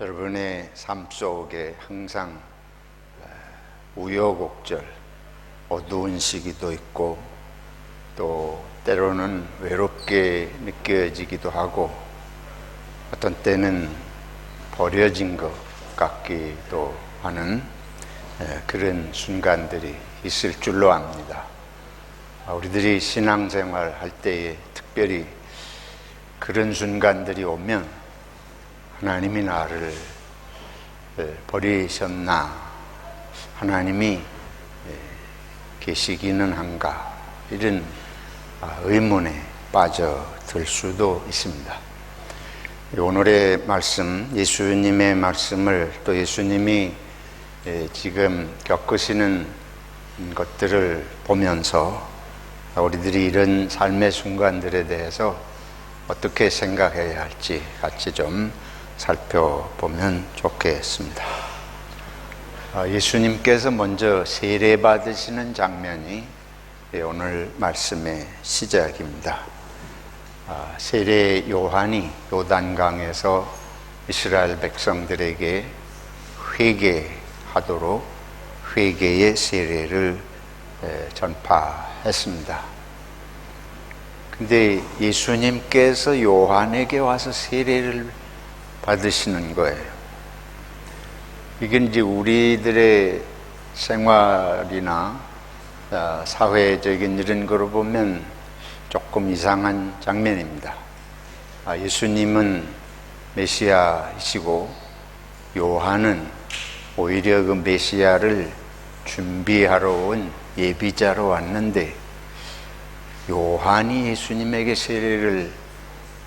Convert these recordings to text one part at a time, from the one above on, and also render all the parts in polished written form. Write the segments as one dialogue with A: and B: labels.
A: 여러분의 삶 속에 항상 우여곡절, 어두운 시기도 있고 또 때로는 외롭게 느껴지기도 하고 어떤 때는 버려진 것 같기도 하는 그런 순간들이 있을 줄로 압니다. 우리들이 신앙생활 할 때에 특별히 그런 순간들이 오면 하나님이 나를 버리셨나? 하나님이 계시기는 한가? 이런 의문에 빠져들 수도 있습니다. 오늘의 말씀, 예수님의 말씀을 또 예수님이 지금 겪으시는 것들을 보면서 우리들이 이런 삶의 순간들에 대해서 어떻게 생각해야 할지 같이 좀 살펴보면 좋겠습니다. 예수님께서 먼저 세례받으시는 장면이 오늘 말씀의 시작입니다. 세례 요한이 요단강에서 이스라엘 백성들에게 회개하도록 회개의 세례를 전파했습니다. 근데 예수님께서 요한에게 와서 세례를 받으시는 거예요. 이게 이제 우리들의 생활이나 사회적인 이런 거로 보면 조금 이상한 장면입니다. 예수님은 메시아이시고 요한은 오히려 그 메시아를 준비하러 온 예비자로 왔는데 요한이 예수님에게 세례를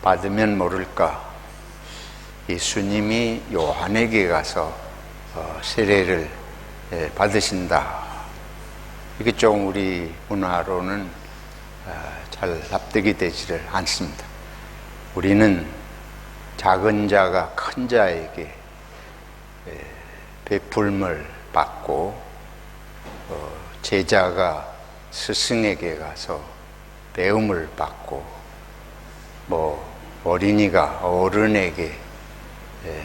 A: 받으면 모를까 예수님이 요한에게 가서 세례를 받으신다. 이게 좀 우리 문화로는 잘 납득이 되지를 않습니다. 우리는 작은 자가 큰 자에게 베풀음을 받고 제자가 스승에게 가서 배움을 받고 어린이가 어른에게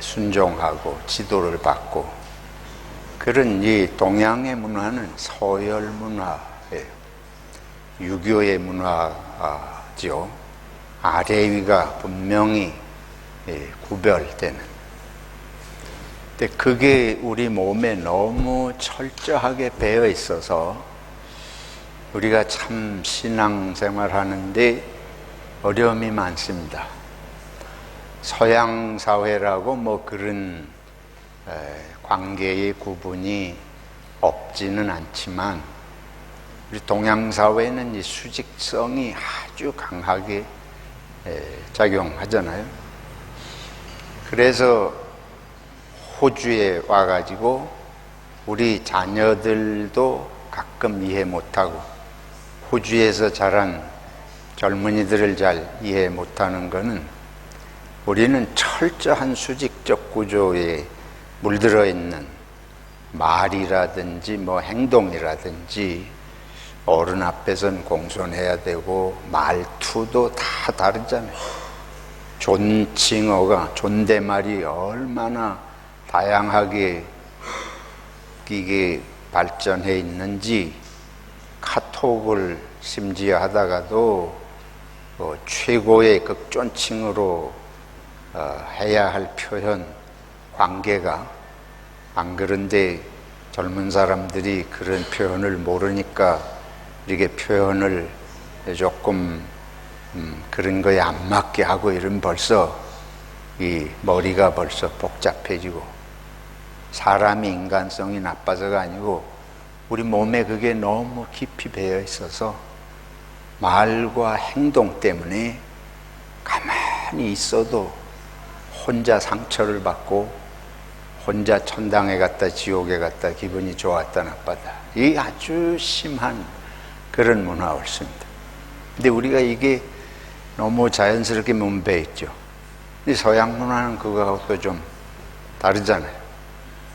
A: 순종하고 지도를 받고 그런 이 동양의 문화는 서열 문화예요. 유교의 문화죠. 아래 위가 분명히 구별되는. 근데 그게 우리 몸에 너무 철저하게 배어 있어서 우리가 참 신앙생활 하는데 어려움이 많습니다. 서양 사회라고 그런 관계의 구분이 없지는 않지만 우리 동양 사회는 이 수직성이 아주 강하게 작용하잖아요. 그래서 호주에 와가지고 우리 자녀들도 가끔 이해 못하고 호주에서 자란 젊은이들을 잘 이해 못하는 거는 우리는 철저한 수직적 구조에 물들어 있는 말이라든지 행동이라든지 어른 앞에서는 공손해야 되고 말투도 다 다르잖아요. 존칭어가 존댓말이 얼마나 다양하게 이게 발전해 있는지 카톡을 심지어 하다가도 최고의 극존칭으로 해야 할 표현, 관계가 안 그런데 젊은 사람들이 그런 표현을 모르니까 이렇게 표현을 조금 그런 거에 안 맞게 하고 이러면 벌써 이 머리가 벌써 복잡해지고 사람이 인간성이 나빠서가 아니고 우리 몸에 그게 너무 깊이 배어 있어서 말과 행동 때문에 가만히 있어도 혼자 상처를 받고 혼자 천당에 갔다 지옥에 갔다 기분이 좋았다 나빴다 이 아주 심한 그런 문화 옳습니다. 근데 우리가 이게 너무 자연스럽게 몸배에 있죠. 근데 서양 문화는 그거하고 또 좀 다르잖아요.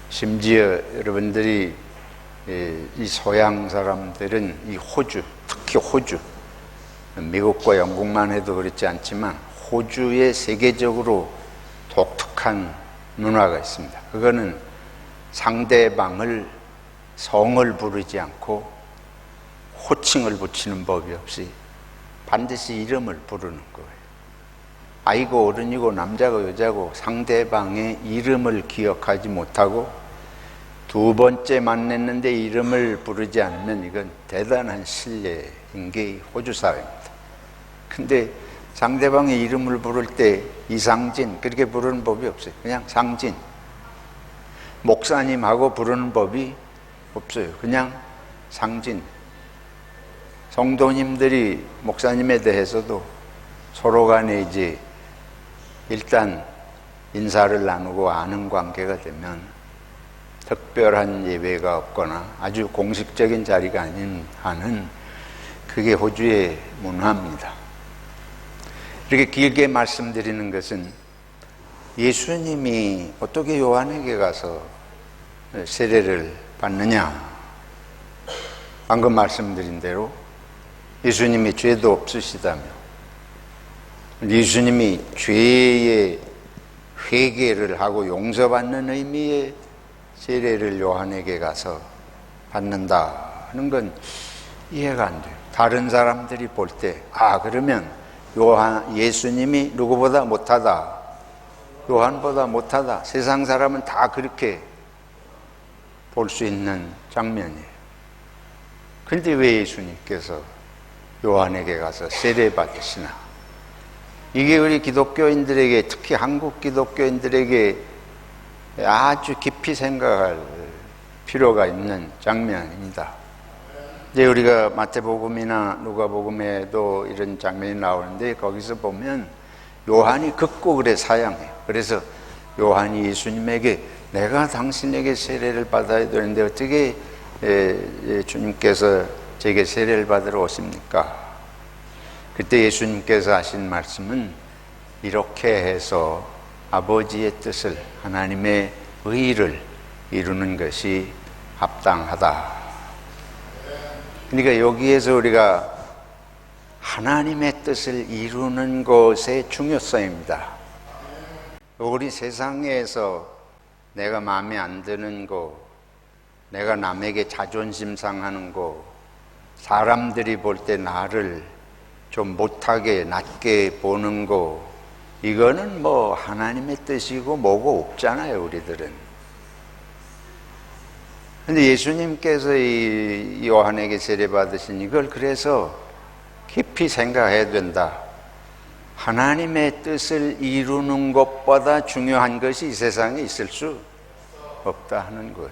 A: 심지어 여러분들이 이 서양 사람들은 이 호주, 특히 호주, 미국과 영국만 해도 그렇지 않지만 호주에 세계적으로 독특한 문화가 있습니다. 그거는 상대방을 성을 부르지 않고 호칭을 붙이는 법이 없이 반드시 이름을 부르는 거예요. 아이고 어른이고 남자고 여자고 상대방의 이름을 기억하지 못하고 두 번째 만났는데 이름을 부르지 않으면 이건 대단한 실례인 게 호주 사회입니다. 근데 상대방의 이름을 부를 때 이상진 그렇게 부르는 법이 없어요. 그냥 상진. 목사님하고 부르는 법이 없어요. 그냥 상진. 성도님들이 목사님에 대해서도 서로 간에 이제 일단 인사를 나누고 아는 관계가 되면 특별한 예배가 없거나 아주 공식적인 자리가 아닌 한은 그게 호주의 문화입니다. 이렇게 길게 말씀드리는 것은 예수님이 어떻게 요한에게 가서 세례를 받느냐. 방금 말씀드린 대로 예수님이 죄도 없으시다며 예수님이 죄의 회개를 하고 용서받는 의미의 세례를 요한에게 가서 받는다는 건 이해가 안 돼요. 다른 사람들이 볼 때 그러면 예수님이 누구보다 못하다, 요한보다 못하다, 세상 사람은 다 그렇게 볼 수 있는 장면이에요. 그런데 왜 예수님께서 요한에게 가서 세례 받으시나? 이게 우리 기독교인들에게, 특히 한국 기독교인들에게 아주 깊이 생각할 필요가 있는 장면입니다. 이제 우리가 마태복음이나 누가복음에도 이런 장면이 나오는데 거기서 보면 요한이 극곡을 사양해요. 그래서 요한이 예수님에게 내가 당신에게 세례를 받아야 되는데 어떻게 주님께서 제게 세례를 받으러 오십니까? 그때 예수님께서 하신 말씀은 이렇게 해서 아버지의 뜻을, 하나님의 의를 이루는 것이 합당하다. 그러니까 여기에서 우리가 하나님의 뜻을 이루는 것의 중요성입니다. 우리 세상에서 내가 마음에 안 드는 거, 내가 남에게 자존심 상하는 거, 사람들이 볼 때 나를 좀 못하게 낮게 보는 거, 이거는 뭐 하나님의 뜻이고 뭐고 없잖아요, 우리들은. 근데 예수님께서 이 요한에게 세례 받으신 이걸 그래서 깊이 생각해야 된다. 하나님의 뜻을 이루는 것보다 중요한 것이 이 세상에 있을 수 없다 하는 거예요.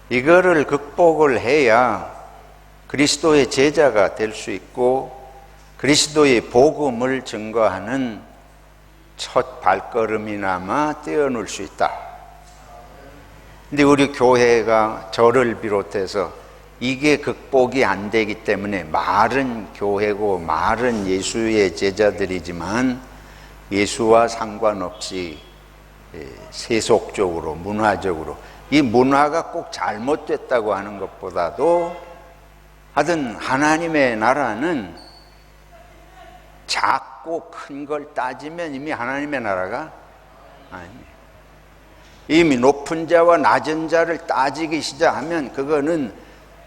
A: 이거를 극복을 해야 그리스도의 제자가 될 수 있고 그리스도의 복음을 증거하는 첫 발걸음이나마 떼어놓을 수 있다. 근데 우리 교회가 저를 비롯해서 이게 극복이 안 되기 때문에 말은 교회고 말은 예수의 제자들이지만 예수와 상관없이 세속적으로 문화적으로 이 문화가 꼭 잘못됐다고 하는 것보다도 하여튼 하나님의 나라는 작고 큰 걸 따지면 이미 하나님의 나라가 아닙니다. 이미 높은 자와 낮은 자를 따지기 시작하면 그거는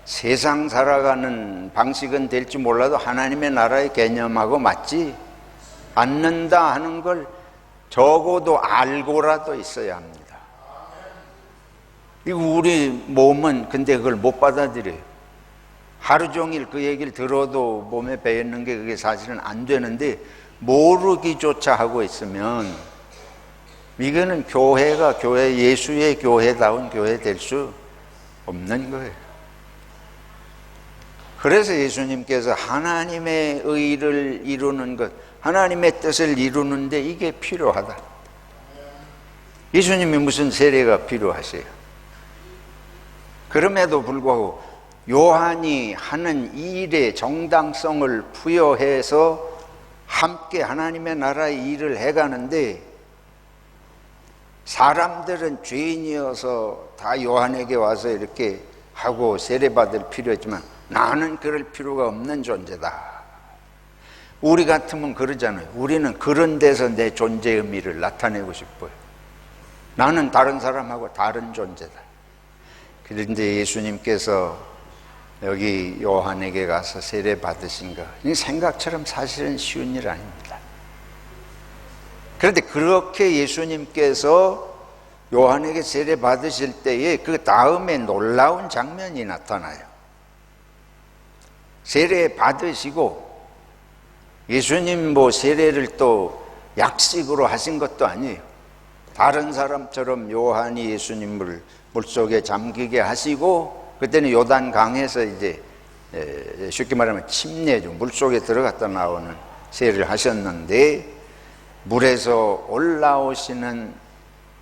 A: 세상 살아가는 방식은 될지 몰라도 하나님의 나라의 개념하고 맞지 않는다 하는 걸 적어도 알고라도 있어야 합니다. 우리 몸은 근데 그걸 못 받아들여요. 하루 종일 그 얘기를 들어도 몸에 배이는 게 그게 사실은 안 되는데 모르기조차 하고 있으면 이거는 교회가 예수의 교회다운 교회 될 수 없는 거예요. 그래서 예수님께서 하나님의 의를 이루는 것, 하나님의 뜻을 이루는데 이게 필요하다. 예수님이 무슨 세례가 필요하세요? 그럼에도 불구하고 요한이 하는 일의 정당성을 부여해서 함께 하나님의 나라의 일을 해가는데 사람들은 죄인이어서 다 요한에게 와서 이렇게 하고 세례받을 필요했지만 나는 그럴 필요가 없는 존재다. 우리 같으면 그러잖아요. 우리는 그런 데서 내 존재 의미를 나타내고 싶어요. 나는 다른 사람하고 다른 존재다. 그런데 예수님께서 여기 요한에게 가서 세례 받으신 거, 생각처럼 사실은 쉬운 일 아닙니다. 그런데 그렇게 예수님께서 요한에게 세례 받으실 때에 그 다음에 놀라운 장면이 나타나요. 세례 받으시고 예수님 세례를 또 약식으로 하신 것도 아니에요. 다른 사람처럼 요한이 예수님을 물속에 잠기게 하시고, 그때는 요단 강에서 이제 쉽게 말하면 침례죠. 물속에 들어갔다 나오는 세례를 하셨는데, 물에서 올라오시는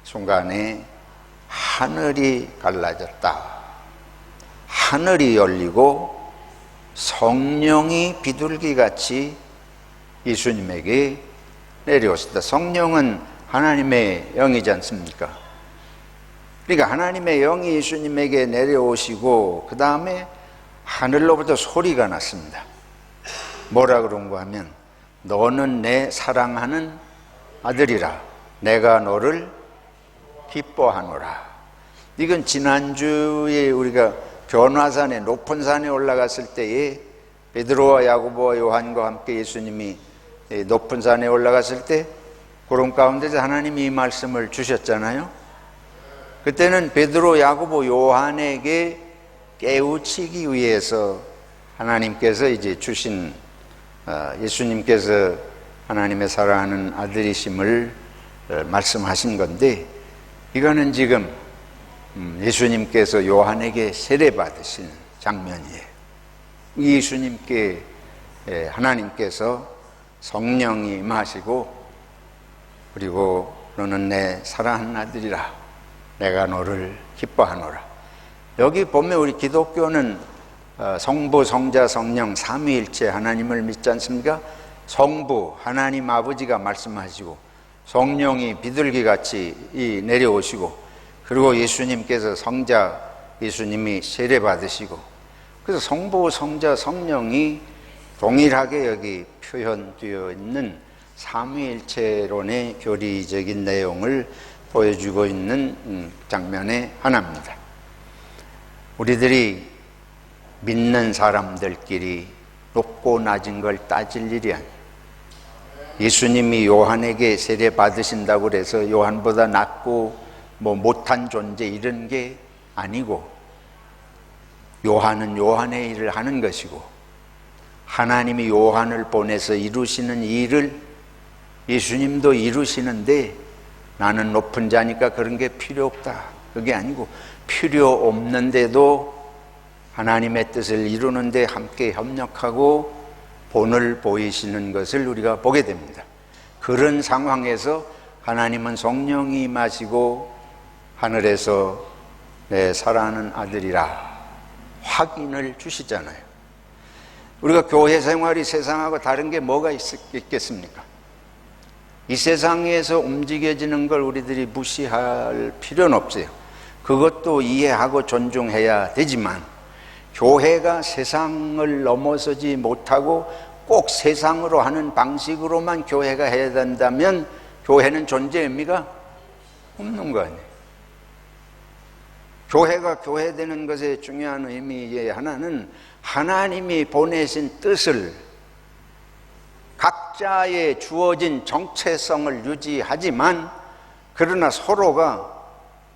A: 순간에 하늘이 갈라졌다. 하늘이 열리고 성령이 비둘기같이 예수님에게 내려오셨다. 성령은 하나님의 영이지 않습니까? 그러니까 하나님의 영이 예수님에게 내려오시고 그 다음에 하늘로부터 소리가 났습니다. 뭐라 그런가 하면 너는 내 사랑하는 아들이라 내가 너를 기뻐하노라. 이건 지난주에 우리가 변화산에 높은 산에 올라갔을 때에 베드로와 야고보와 요한과 함께 예수님이 높은 산에 올라갔을 때 구름 가운데서 하나님이 이 말씀을 주셨잖아요. 그때는 베드로, 야고보, 요한에게 깨우치기 위해서 하나님께서 이제 주신 예수님께서 하나님의 사랑하는 아들이심을 말씀하신 건데, 이거는 지금 예수님께서 요한에게 세례 받으신 장면이에요. 예수님께 하나님께서 성령이 임하시고, 그리고 너는 내 사랑하는 아들이라 내가 너를 기뻐하노라. 여기 보면 우리 기독교는 성부, 성자, 성령 삼위일체 하나님을 믿지 않습니까? 성부 하나님 아버지가 말씀하시고, 성령이 비둘기같이 내려오시고, 그리고 예수님께서 성자 예수님이 세례 받으시고, 그래서 성부, 성자, 성령이 동일하게 여기 표현되어 있는 삼위일체론의 교리적인 내용을 보여주고 있는 장면의 하나입니다. 우리들이 믿는 사람들끼리 높고 낮은 걸 따질 일이 아니에요. 예수님이 요한에게 세례 받으신다고 해서 요한보다 낫고 못한 존재 이런 게 아니고, 요한은 요한의 일을 하는 것이고, 하나님이 요한을 보내서 이루시는 일을 예수님도 이루시는데, 나는 높은 자니까 그런 게 필요 없다, 그게 아니고 필요 없는데도 하나님의 뜻을 이루는데 함께 협력하고 본을 보이시는 것을 우리가 보게 됩니다. 그런 상황에서 하나님은 성령이 임하시고 하늘에서 내 사랑하는 아들이라 확인을 주시잖아요. 우리가 교회 생활이 세상하고 다른 게 뭐가 있겠습니까? 이 세상에서 움직여지는 걸 우리들이 무시할 필요는 없어요. 그것도 이해하고 존중해야 되지만, 교회가 세상을 넘어서지 못하고 꼭 세상으로 하는 방식으로만 교회가 해야 된다면 교회는 존재 의미가 없는 거 아니에요. 교회가 교회되는 것의 중요한 의미의 하나는 하나님이 보내신 뜻을, 각자의 주어진 정체성을 유지하지만, 그러나 서로가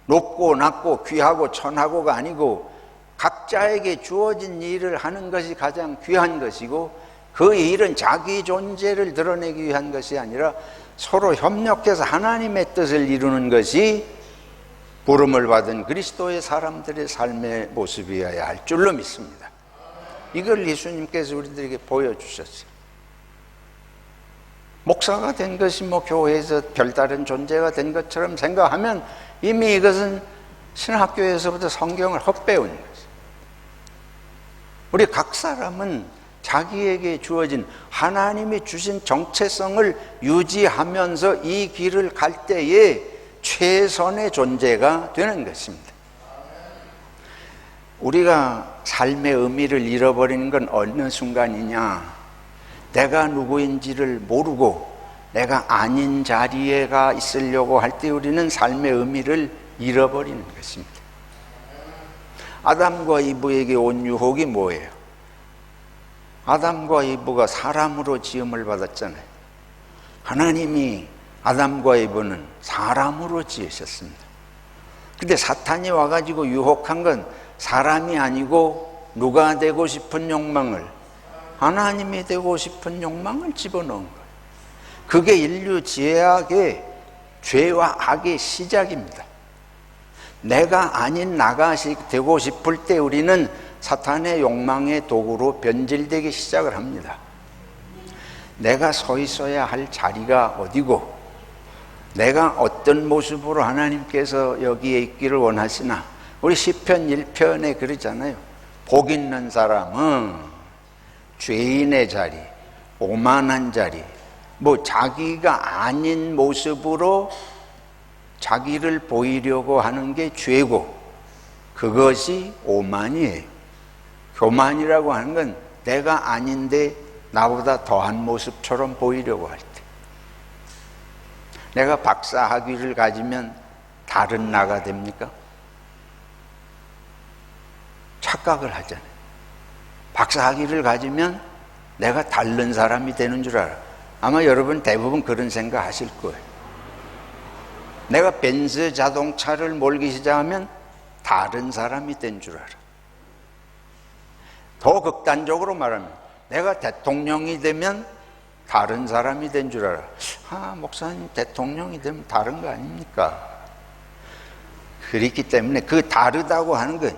A: 높고 낮고 귀하고 천하고가 아니고 각자에게 주어진 일을 하는 것이 가장 귀한 것이고, 그 일은 자기 존재를 드러내기 위한 것이 아니라 서로 협력해서 하나님의 뜻을 이루는 것이 부름을 받은 그리스도의 사람들의 삶의 모습이어야 할 줄로 믿습니다. 이걸 예수님께서 우리들에게 보여주셨어요. 목사가 된 것이 교회에서 별다른 존재가 된 것처럼 생각하면 이미 이것은 신학교에서부터 성경을 헛배운 것이에요. 우리 각 사람은 자기에게 주어진 하나님이 주신 정체성을 유지하면서 이 길을 갈 때에 최선의 존재가 되는 것입니다. 우리가 삶의 의미를 잃어버리는 건 어느 순간이냐? 내가 누구인지를 모르고 내가 아닌 자리에가 있으려고 할 때 우리는 삶의 의미를 잃어버리는 것입니다. 아담과 이브에게 온 유혹이 뭐예요? 아담과 이브가 사람으로 지음을 받았잖아요. 하나님이 아담과 이브는 사람으로 지으셨습니다. 근데 사탄이 와가지고 유혹한 건 사람이 아니고 누가 되고 싶은 욕망을, 하나님이 되고 싶은 욕망을 집어넣은 거예요. 그게 인류 죄악의, 죄와 악의 시작입니다. 내가 아닌 나가 되고 싶을 때 우리는 사탄의 욕망의 도구로 변질되기 시작을 합니다. 내가 서 있어야 할 자리가 어디고, 내가 어떤 모습으로 하나님께서 여기에 있기를 원하시나. 우리 시편 1편에 그러잖아요. 복 있는 사람은 죄인의 자리, 오만한 자리, 뭐 자기가 아닌 모습으로 자기를 보이려고 하는 게 죄고, 그것이 오만이에요. 교만이라고 하는 건 내가 아닌데 나보다 더한 모습처럼 보이려고 할 때. 내가 박사 학위를 가지면 다른 나가 됩니까? 착각을 하잖아요. 박사 학위를 가지면 내가 다른 사람이 되는 줄 알아. 아마 여러분 대부분 그런 생각 하실 거예요. 내가 벤츠 자동차를 몰기 시작하면 다른 사람이 된 줄 알아. 더 극단적으로 말하면 내가 대통령이 되면 다른 사람이 된 줄 알아. 아, 목사님 대통령이 되면 다른 거 아닙니까? 그렇기 때문에 그 다르다고 하는 건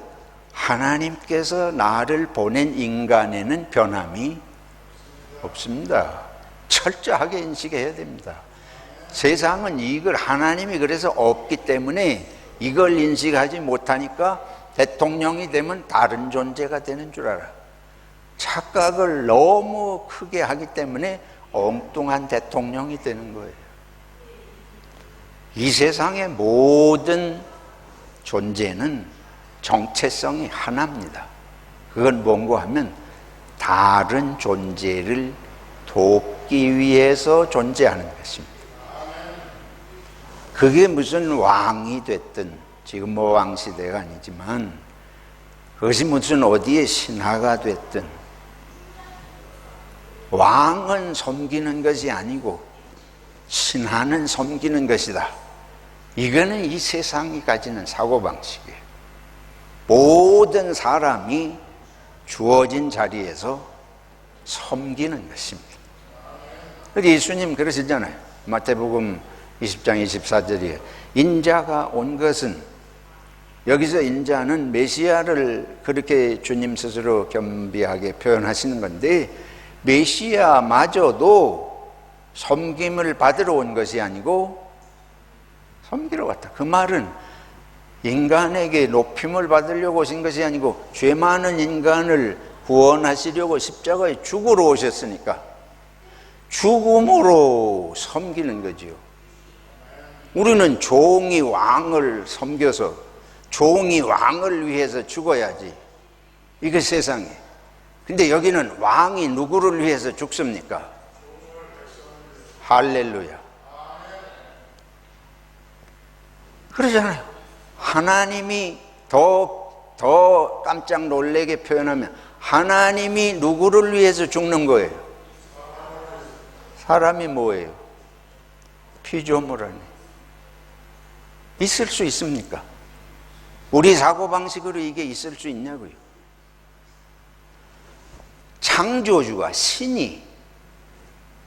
A: 하나님께서 나를 보낸 인간에는 변함이 없습니다. 철저하게 인식해야 됩니다. 세상은 이걸 하나님이 그래서 없기 때문에 이걸 인식하지 못하니까 대통령이 되면 다른 존재가 되는 줄 알아. 착각을 너무 크게 하기 때문에 엉뚱한 대통령이 되는 거예요. 이 세상의 모든 존재는 정체성이 하나입니다. 그건 뭔가 하면 다른 존재를 돕기 위해서 존재하는 것입니다. 그게 무슨 왕이 됐든, 지금 뭐 왕시대가 아니지만 그것이 무슨 어디에 신하가 됐든, 왕은 섬기는 것이 아니고 신하는 섬기는 것이다. 이거는 이 세상이 가지는 사고방식이에요. 모든 사람이 주어진 자리에서 섬기는 것입니다. 예수님 그러시잖아요. 마태복음 20장 24절이에요. 인자가 온 것은, 여기서 인자는 메시아를 그렇게 주님 스스로 겸비하게 표현하시는 건데, 메시아마저도 섬김을 받으러 온 것이 아니고 섬기러 왔다. 그 말은 인간에게 높임을 받으려고 오신 것이 아니고 죄 많은 인간을 구원하시려고 십자가에 죽으러 오셨으니까 죽음으로 섬기는 거지요. 우리는 종이 왕을 섬겨서 종이 왕을 위해서 죽어야지. 이게 세상에. 근데 여기는 왕이 누구를 위해서 죽습니까? 할렐루야. 그러잖아요. 하나님이 더 깜짝 놀라게 표현하면 하나님이 누구를 위해서 죽는 거예요? 사람이 뭐예요? 피조물이네. 있을 수 있습니까? 우리 사고방식으로 이게 있을 수 있냐고요. 창조주가, 신이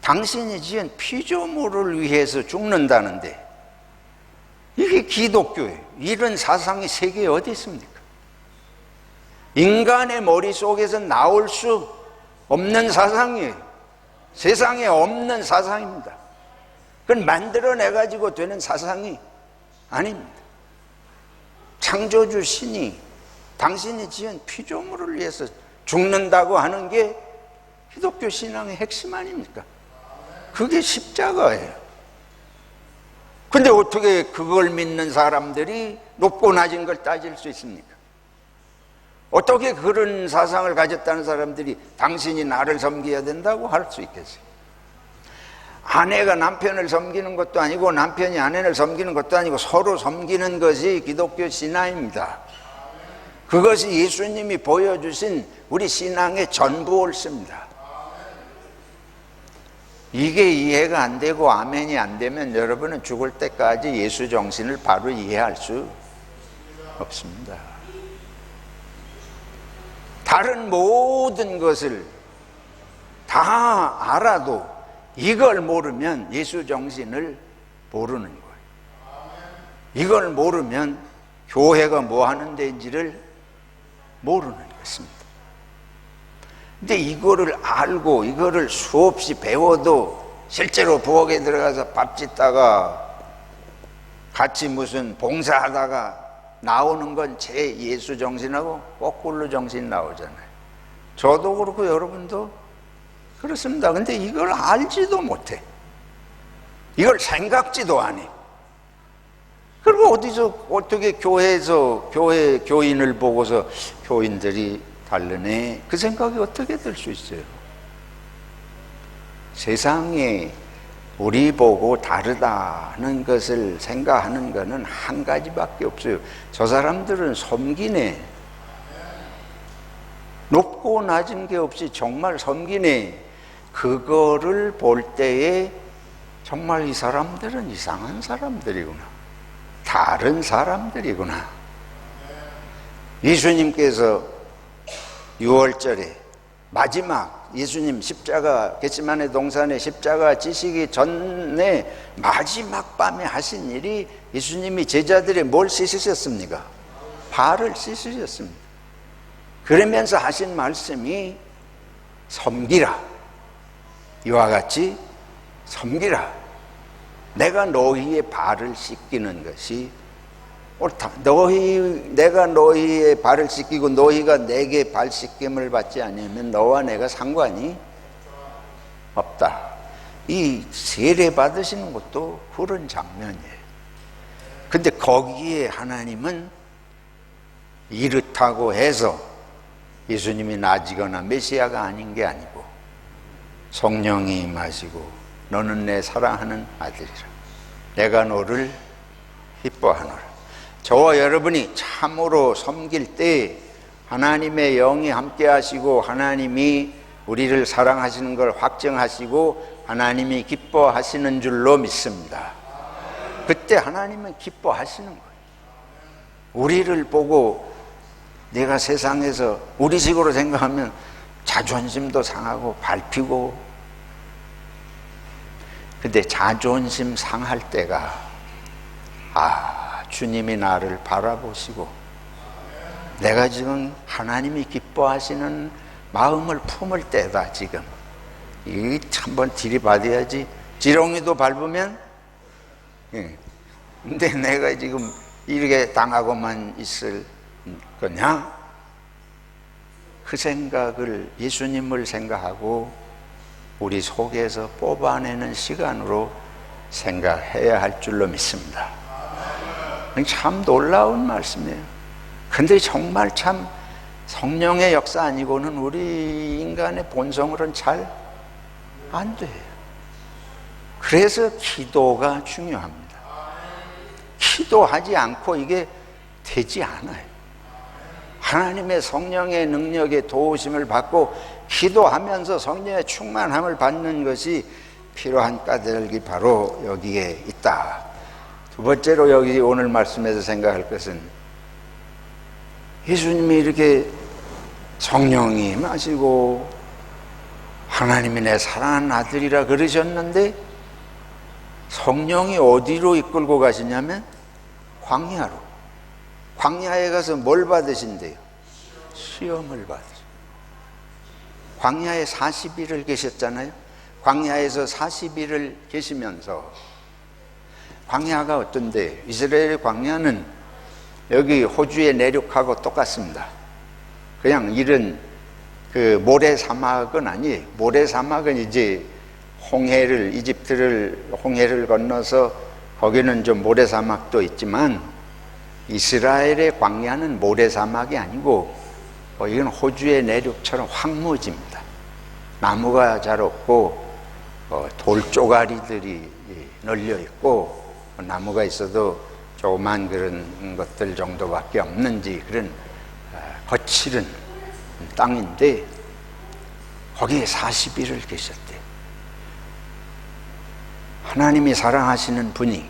A: 당신이 지은 피조물을 위해서 죽는다는데 이게 기독교예요. 이런 사상이 세계에 어디 있습니까? 인간의 머릿속에서 나올 수 없는 사상이에요. 세상에 없는 사상입니다. 그건 만들어내가지고 되는 사상이 아닙니다. 창조주 신이 당신이 지은 피조물을 위해서 죽는다고 하는 게 기독교 신앙의 핵심 아닙니까? 그게 십자가예요. 근데 어떻게 그걸 믿는 사람들이 높고 낮은 걸 따질 수 있습니까? 어떻게 그런 사상을 가졌다는 사람들이 당신이 나를 섬겨야 된다고 할 수 있겠어요? 아내가 남편을 섬기는 것도 아니고 남편이 아내를 섬기는 것도 아니고 서로 섬기는 것이 기독교 신앙입니다. 그것이 예수님이 보여주신 우리 신앙의 전부 옳습니다. 이게 이해가 안 되고 아멘이 안 되면 여러분은 죽을 때까지 예수 정신을 바로 이해할 수 없습니다. 다른 모든 것을 다 알아도 이걸 모르면 예수 정신을 모르는 거예요. 이걸 모르면 교회가 뭐 하는 데인지를 모르는 것입니다. 근데 이거를 알고 이거를 수없이 배워도 실제로 부엌에 들어가서 밥 짓다가 같이 무슨 봉사하다가 나오는 건 제 예수 정신하고 거꾸로 정신 나오잖아요. 저도 그렇고 여러분도 그렇습니다. 근데 이걸 알지도 못해. 이걸 생각지도 안 해. 그리고 어디서 어떻게 교회에서 교인을 보고서 교인들이 다르네 그 생각이 어떻게 들 수 있어요? 세상에 우리 보고 다르다는 것을 생각하는 것은 한 가지밖에 없어요. 저 사람들은 섬기네. 높고 낮은 게 없이 정말 섬기네. 그거를 볼 때에 정말 이 사람들은 이상한 사람들이구나. 다른 사람들이구나. 예수님께서 6월절에 마지막 예수님 십자가 겟세마네 동산에 십자가 지시기 전에 마지막 밤에 하신 일이 예수님이 제자들의 뭘 씻으셨습니까? 발을 씻으셨습니다. 그러면서 하신 말씀이 섬기라. 이와 같이 섬기라. 내가 너희의 발을 씻기는 것이 옳다. 내가 너희의 발을 씻기고 너희가 내게 발 씻김을 받지 않으면 너와 내가 상관이 없다. 이 세례 받으시는 것도 그런 장면이에요. 근데 거기에 하나님은 이렇다고 해서 예수님이 나지거나 메시아가 아닌 게 아니고 성령이 임하시고 너는 내 사랑하는 아들이라. 내가 너를 기뻐하노라. 저와 여러분이 참으로 섬길 때 하나님의 영이 함께 하시고 하나님이 우리를 사랑하시는 걸 확증하시고 하나님이 기뻐하시는 줄로 믿습니다. 그때 하나님은 기뻐하시는 거예요. 우리를 보고 내가 세상에서 우리식으로 생각하면 자존심도 상하고 밟히고, 근데 자존심 상할 때가 주님이 나를 바라보시고 내가 지금 하나님이 기뻐하시는 마음을 품을 때다. 지금 이 한번 들이받아야지. 지렁이도 밟으면 근데 내가 지금 이렇게 당하고만 있을 거냐? 그 생각을 예수님을 생각하고 우리 속에서 뽑아내는 시간으로 생각해야 할 줄로 믿습니다. 참 놀라운 말씀이에요. 근데 정말 참 성령의 역사 아니고는 우리 인간의 본성으로는 잘 안 돼요. 그래서 기도가 중요합니다. 기도하지 않고 이게 되지 않아요. 하나님의 성령의 능력에 도우심을 받고 기도하면서 성령의 충만함을 받는 것이 필요한 까닭이 바로 여기에 있다. 두 번째로 여기 오늘 말씀에서 생각할 것은 예수님이 이렇게 성령이 임하시고 하나님이 내 사랑하는 아들이라 그러셨는데 성령이 어디로 이끌고 가시냐면 광야로. 광야에 가서 뭘 받으신대요? 시험을 받으세요. 광야에 40일을 계셨잖아요. 광야에서 40일을 계시면서 광야가 어떤데? 이스라엘의 광야는 여기 호주의 내륙하고 똑같습니다. 그냥 이런 그 모래 사막은 아니에요. 모래 사막은 이제 이집트를 홍해를 건너서 거기는 좀 모래 사막도 있지만 이스라엘의 광야는 모래 사막이 아니고 이건 호주의 내륙처럼 황무지입니다. 나무가 잘 없고 돌조가리들이 널려 있고 나무가 있어도 조그만 그런 것들 정도밖에 없는지 그런 거칠은 땅인데 거기에 40일을 계셨대. 하나님이 사랑하시는 분이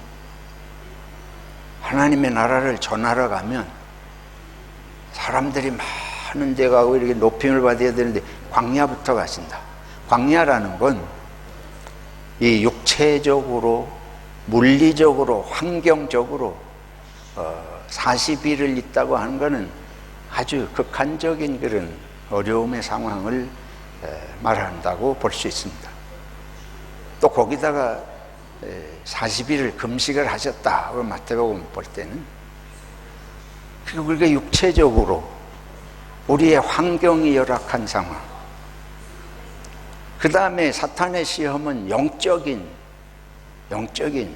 A: 하나님의 나라를 전하러 가면 사람들이 많은 데 가고 이렇게 높임을 받아야 되는데 광야부터 가신다. 광야라는 건 이 육체적으로, 물리적으로, 환경적으로 40일을 있다고 하는 것은 아주 극한적인 그런 어려움의 상황을 말한다고 볼 수 있습니다. 또 거기다가 40일을 금식을 하셨다. 마태복음 볼 때는 우리가 육체적으로 우리의 환경이 열악한 상황, 그 다음에 사탄의 시험은 영적인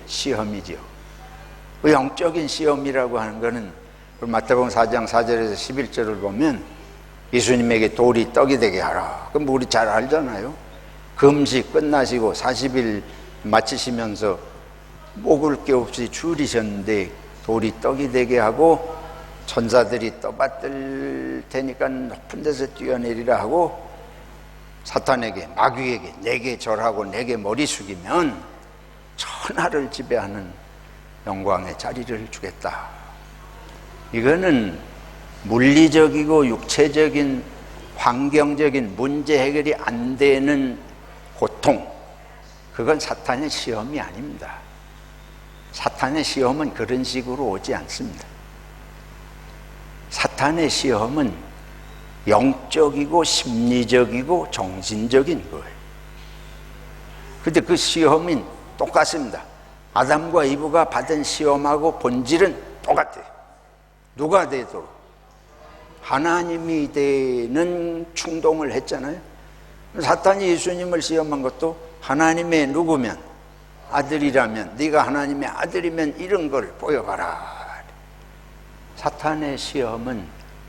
A: 시험이죠. 그 영적인 시험이라고 하는 것은 마태복음 4장 4절에서 11절을 보면 예수님에게 돌이 떡이 되게 하라. 그럼 우리 잘 알잖아요. 금식 끝나시고 40일 마치시면서 먹을 게 없이 줄이셨는데 돌이 떡이 되게 하고 천사들이 떠받들 테니까 높은 데서 뛰어내리라 하고 사탄에게, 마귀에게 내게 절하고 내게 머리 숙이면 천하를 지배하는 영광의 자리를 주겠다. 이거는 물리적이고 육체적인 환경적인 문제 해결이 안 되는 고통, 그건 사탄의 시험이 아닙니다. 사탄의 시험은 그런 식으로 오지 않습니다. 사탄의 시험은 영적이고 심리적이고 정신적인 거예요. 근데 그 시험은 똑같습니다. 아담과 이브가 받은 시험하고 본질은 똑같아요. 누가 되도록 하나님이 되는 충동을 했잖아요. 사탄이 예수님을 시험한 것도 하나님의 누구면, 아들이라면, 네가 하나님의 아들이면 이런 걸 보여봐라. 사탄의 시험은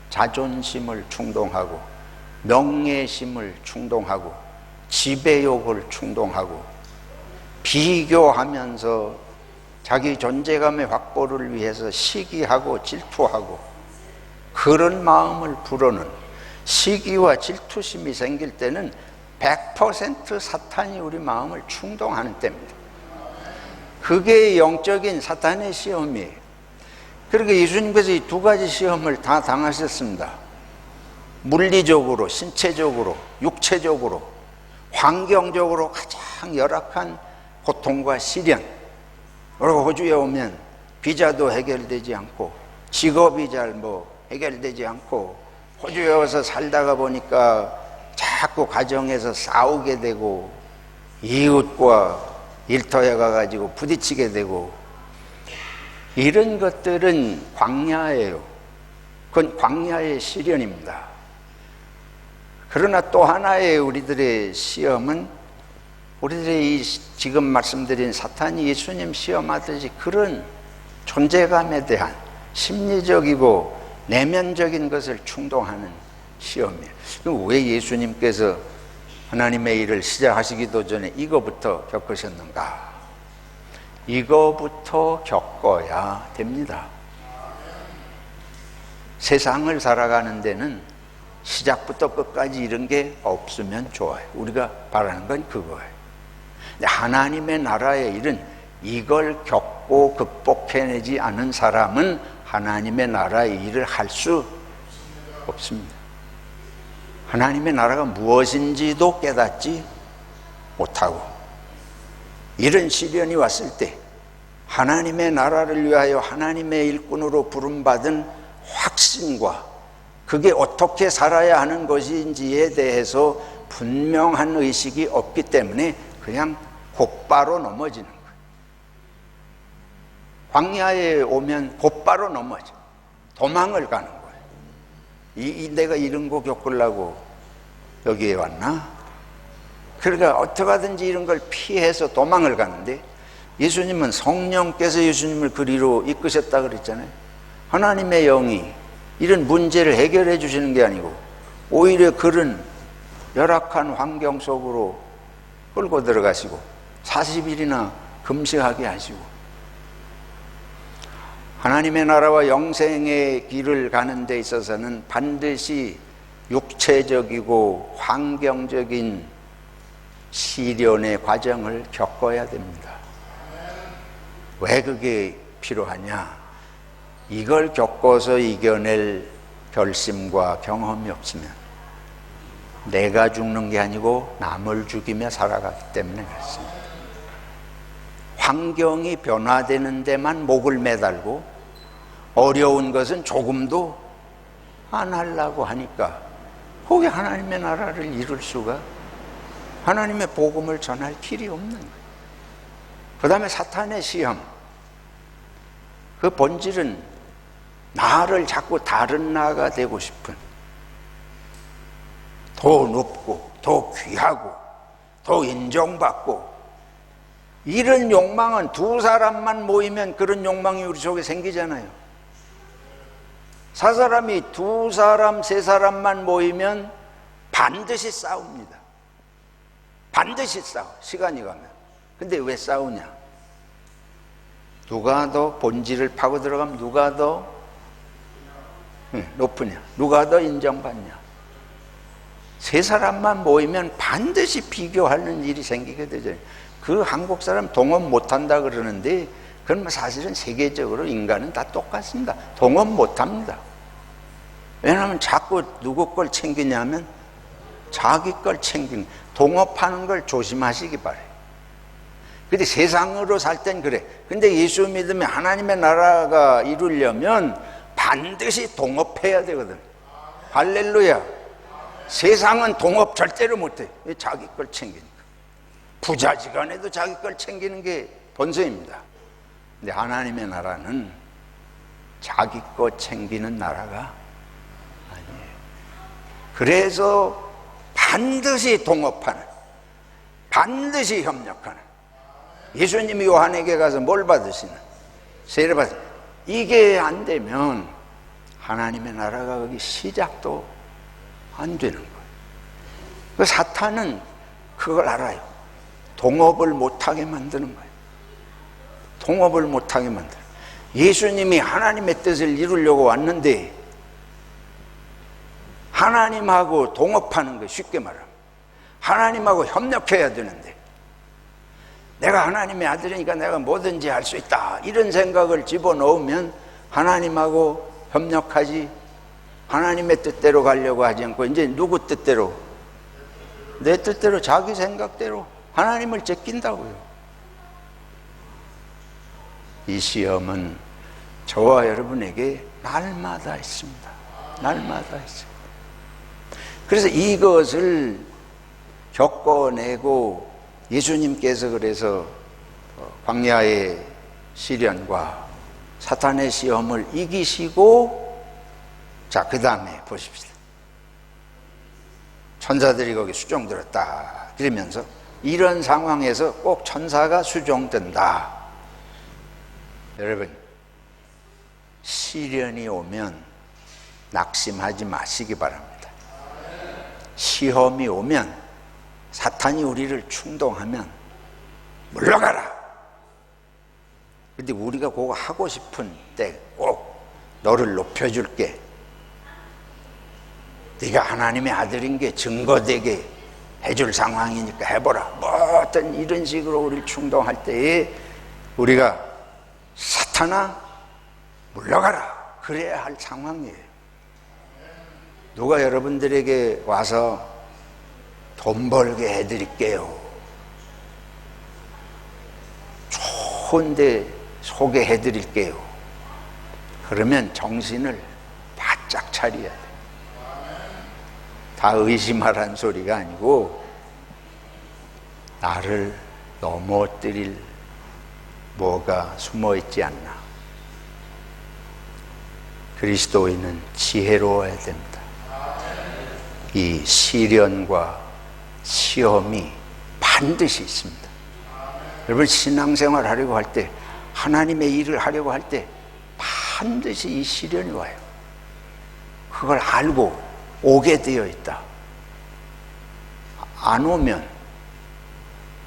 A: 자존심을 충동하고 명예심을 충동하고 지배욕을 충동하고 비교하면서 자기 존재감의 확보를 위해서 시기하고 질투하고 그런 마음을 불어는, 시기와 질투심이 생길 때는 100% 사탄이 우리 마음을 충동하는 때입니다. 그게 영적인 사탄의 시험이에요. 그러니까 예수님께서 이 두 가지 시험을 다 당하셨습니다. 물리적으로, 신체적으로, 육체적으로, 환경적으로 가장 열악한 고통과 시련. 그리고 호주에 오면 비자도 해결되지 않고 직업이 잘 해결되지 않고 호주에 와서 살다가 보니까 자꾸 가정에서 싸우게 되고 이웃과 일터에 가가지고 부딪히게 되고 이런 것들은 광야예요. 그건 광야의 시련입니다. 그러나 또 하나의 우리들의 시험은 우리들의 이 지금 말씀드린 사탄이 예수님 시험하듯이 그런 존재감에 대한 심리적이고 내면적인 것을 충동하는 시험이에요. 왜 예수님께서 하나님의 일을 시작하시기도 전에 이거부터 겪으셨는가? 이거부터 겪어야 됩니다. 세상을 살아가는 데는 시작부터 끝까지 이런 게 없으면 좋아요. 우리가 바라는 건 그거예요. 근데 하나님의 나라의 일은 이걸 겪고 극복해내지 않은 사람은 하나님의 나라의 일을 할 수 없습니다. 하나님의 나라가 무엇인지도 깨닫지 못하고 이런 시련이 왔을 때 하나님의 나라를 위하여 하나님의 일꾼으로 부름받은 확신과 그게 어떻게 살아야 하는 것인지에 대해서 분명한 의식이 없기 때문에 그냥 곧바로 넘어지는 거예요. 광야에 오면 곧바로 넘어져. 도망을 가는 거예요. 내가 이런 거 겪으려고 여기에 왔나? 그러니까 어떻게 하든지 이런 걸 피해서 도망을 가는데 예수님은 성령께서 예수님을 그리로 이끄셨다 그랬잖아요. 하나님의 영이 이런 문제를 해결해 주시는 게 아니고 오히려 그런 열악한 환경 속으로 끌고 들어가시고 40일이나 금식하게 하시고 하나님의 나라와 영생의 길을 가는 데 있어서는 반드시 육체적이고 환경적인 시련의 과정을 겪어야 됩니다. 왜 그게 필요하냐? 이걸 겪어서 이겨낼 결심과 경험이 없으면 내가 죽는 게 아니고 남을 죽이며 살아가기 때문에 그렇습니다. 환경이 변화되는 데만 목을 매달고 어려운 것은 조금도 안 하려고 하니까 거기 하나님의 나라를 이룰 수가, 하나님의 복음을 전할 길이 없는 거예요. 그 다음에 사탄의 시험, 그 본질은 나를 자꾸 다른 나가 되고 싶은, 더 높고 더 귀하고 더 인정받고, 이런 욕망은 두 사람만 모이면 그런 욕망이 우리 속에 생기잖아요. 사람이 두 사람, 세 사람만 모이면 반드시 싸웁니다. 반드시 싸워, 시간이 가면. 근데 왜 싸우냐? 누가 더 본질을 파고 들어가면 누가 더 높으냐, 누가 더 인정받냐. 세 사람만 모이면 반드시 비교하는 일이 생기게 되죠. 그 한국 사람 동업 못한다 그러는데 그건 사실은 세계적으로 인간은 다 똑같습니다. 동업 못합니다. 왜냐하면 자꾸 누구 걸 챙기냐면 자기 걸 챙기는, 동업하는 걸 조심하시기 바라요. 근데 세상으로 살 땐 그래. 근데 예수 믿으면 하나님의 나라가 이루려면 반드시 동업해야 되거든. 할렐루야. 세상은 동업 절대로 못해. 자기 걸 챙기니까. 부자지간에도 자기 걸 챙기는 게 본성입니다. 근데 하나님의 나라는 자기 거 챙기는 나라가 아니에요. 그래서 반드시 동업하는, 반드시 협력하는. 예수님이 요한에게 가서 뭘 받으시나? 세례 받으. 이게 안 되면 하나님의 나라가 거기 시작도 안 되는 거예요. 그 사탄은 그걸 알아요. 동업을 못하게 만드는 거예요. 동업을 못하게 만들어요. 예수님이 하나님의 뜻을 이루려고 왔는데 하나님하고 동업하는 거예요. 쉽게 말하면 하나님하고 협력해야 되는데, 내가 하나님의 아들이니까 내가 뭐든지 할 수 있다, 이런 생각을 집어넣으면 하나님하고 협력하지, 하나님의 뜻대로 가려고 하지 않고 이제 누구 뜻대로? 내 뜻대로, 자기 생각대로 하나님을 제낀다고요. 이 시험은 저와 여러분에게 날마다 있습니다. 날마다 있습니다. 그래서 이것을 겪어내고 예수님께서 그래서 광야의 시련과 사탄의 시험을 이기시고, 자, 그 다음에 보십시다. 천사들이 거기 수종들었다 그러면서 이런 상황에서 꼭 천사가 수종된다. 여러분, 시련이 오면 낙심하지 마시기 바랍니다. 시험이 오면, 사탄이 우리를 충동하면 물러가라. 근데 우리가 그거 하고 싶은 때 꼭 너를 높여줄게, 네가 하나님의 아들인 게 증거되게 해줄 상황이니까 해보라, 뭐 어떤 이런 식으로 우리를 충동할 때에 우리가 사탄아 물러가라, 그래야 할 상황이에요. 누가 여러분들에게 와서 돈 벌게 해드릴게요, 좋은 데 소개해드릴게요, 그러면 정신을 바짝 차려야 돼. 다 의심하라는 소리가 아니고 나를 넘어뜨릴 뭐가 숨어있지 않나. 그리스도인은 지혜로워야 됩니다. 이 시련과 시험이 반드시 있습니다. 여러분, 신앙생활 하려고 할 때, 하나님의 일을 하려고 할 때 반드시 이 시련이 와요. 그걸 알고 오게 되어 있다. 안 오면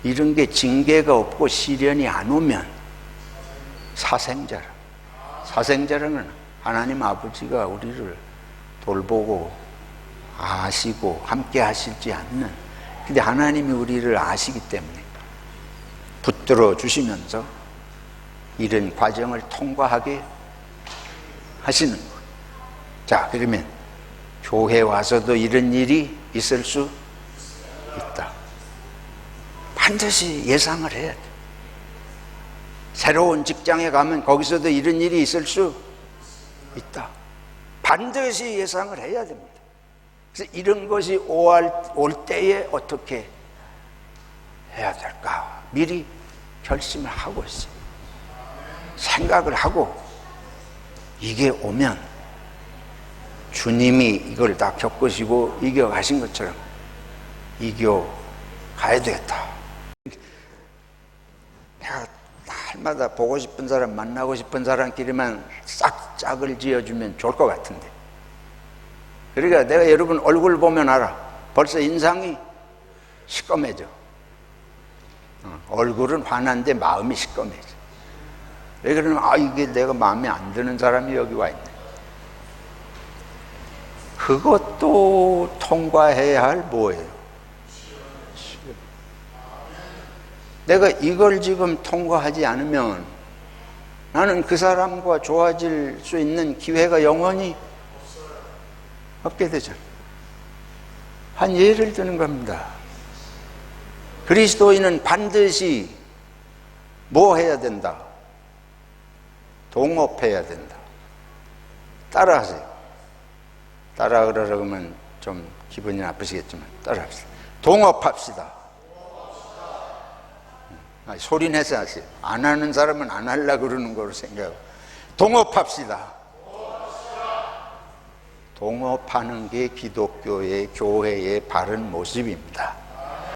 A: 이런 게 징계가 없고 시련이 안 오면 사생자랑. 사생자랑은 하나님 아버지가 우리를 돌보고 아시고 함께 하시지 않는, 근데 하나님이 우리를 아시기 때문에 붙들어 주시면서 이런 과정을 통과하게 하시는 거예요. 자, 그러면 교회 와서도 이런 일이 있을 수 있다. 반드시 예상을 해야 돼. 새로운 직장에 가면 거기서도 이런 일이 있을 수 있다. 반드시 예상을 해야 됩니다. 그래서 이런 것이 올 때에 어떻게 해야 될까 미리 결심을 하고 있어요. 생각을 하고 이게 오면 주님이 이걸 다 겪으시고 이겨가신 것처럼 이겨가야 되겠다. 내가 날마다 보고 싶은 사람, 만나고 싶은 사람끼리만 싹 짝을 지어주면 좋을 것 같은데, 그러니까 내가 여러분 얼굴 보면 알아. 벌써 인상이 시꺼매져. 얼굴은 환한데 마음이 시꺼매져. 왜 그러냐면 이게 내가 마음에 안 드는 사람이 여기 와 있네. 그것도 통과해야 할 뭐예요? 내가 이걸 지금 통과하지 않으면 나는 그 사람과 좋아질 수 있는 기회가 영원히 없게 되죠. 한 예를 드는 겁니다. 그리스도인은 반드시 뭐 해야 된다? 동업해야 된다. 따라하세요. 따라하라 그러면 좀 기분이 나쁘시겠지만 따라합시다. 동업합시다. 소리내서 하세요. 안 하는 사람은 안 하려고 그러는 거로 생각하고. 동업합시다. 동업하는 게 기독교의, 교회의 바른 모습입니다.